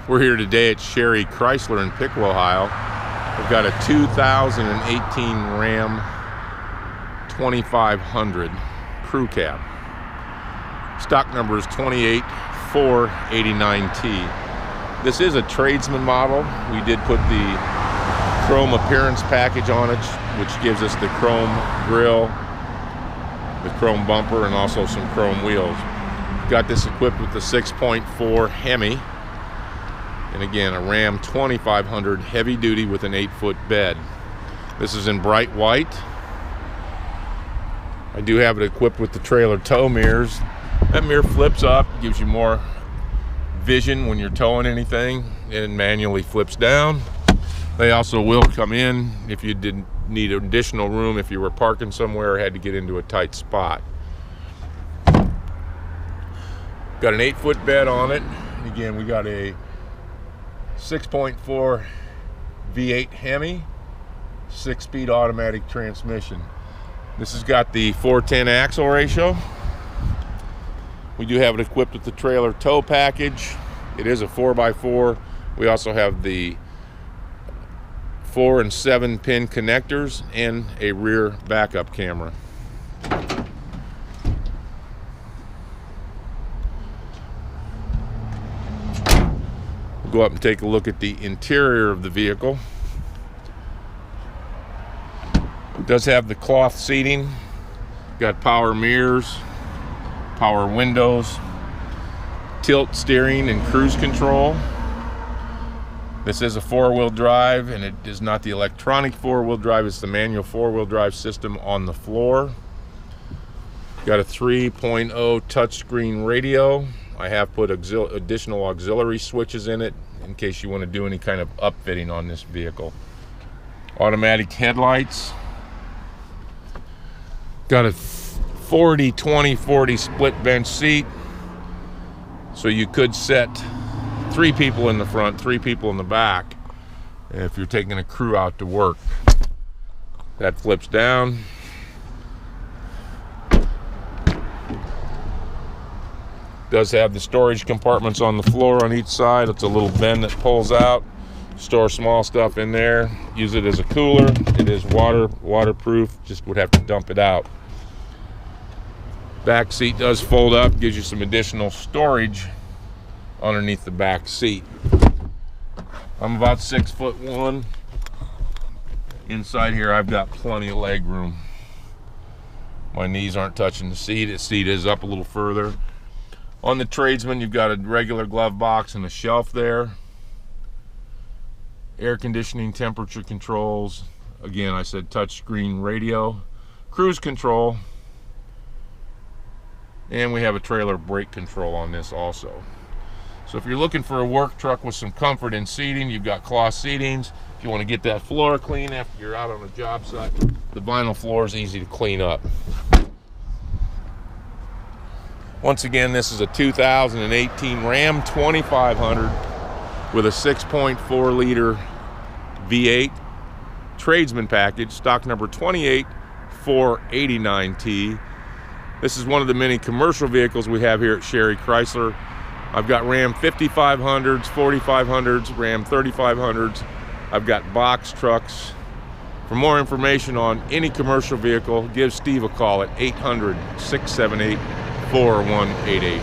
We're here today at Sherry Chrysler in Piqua, Ohio. We've got a 2018 Ram 2500 crew cab. Stock number is 28489T. This is a Tradesman model. We did put the chrome appearance package on it, which gives us the chrome grille, the chrome bumper, and also some chrome wheels. Got this equipped with the 6.4 Hemi. And again, a Ram 2500 heavy duty with an 8-foot bed. This is in bright white. I do have it equipped with the trailer tow mirrors. That mirror flips up, gives you more vision when you're towing anything, and manually flips down. They also will come in if you didn't need additional room, if you were parking somewhere or had to get into a tight spot. Got an 8-foot bed on it. And again, we got a 6.4 V8 Hemi, 6-speed automatic transmission. This has got the 410 axle ratio. We do have it equipped with the trailer tow package. It is a 4x4. We also have the 4 and 7 pin connectors and a rear backup camera. Go up and take a look at the interior of the vehicle. It does have the cloth seating. Got power mirrors, power windows, tilt steering and cruise control. This is a 4-wheel drive, and it is not the electronic 4-wheel drive, it's the manual 4-wheel drive system on the floor. Got a 3.0 touchscreen radio. I have put additional auxiliary switches in it in case you want to do any kind of upfitting on this vehicle. Automatic headlights. Got a 40-20-40 split bench seat. So you could set 3 people in the front, 3 people in the back if you're taking a crew out to work. That flips down. Does have the storage compartments on the floor on each side. It's a little bin that pulls out. Store small stuff in there. Use it as a cooler. It is waterproof. Just would have to dump it out. Back seat does fold up. Gives you some additional storage underneath the back seat. I'm about 6'1". Inside here I've got plenty of leg room. My knees aren't touching the seat. The seat is up a little further. On the Tradesman, you've got a regular glove box and a shelf there. Air conditioning, temperature controls. Again, I said touchscreen radio, cruise control, and we have a trailer brake control on this also. So if you're looking for a work truck with some comfort and seating, you've got cloth seatings. If you want to get that floor clean after you're out on a job site, the vinyl floor is easy to clean up. Once again, this is a 2018 Ram 2500 with a 6.4 liter V8 Tradesman package, stock number 28489T. This is one of the many commercial vehicles we have here at Sherry Chrysler. I've got Ram 5500s, 4500s, Ram 3500s. I've got box trucks. For more information on any commercial vehicle, give Steve a call at 800-678-4188.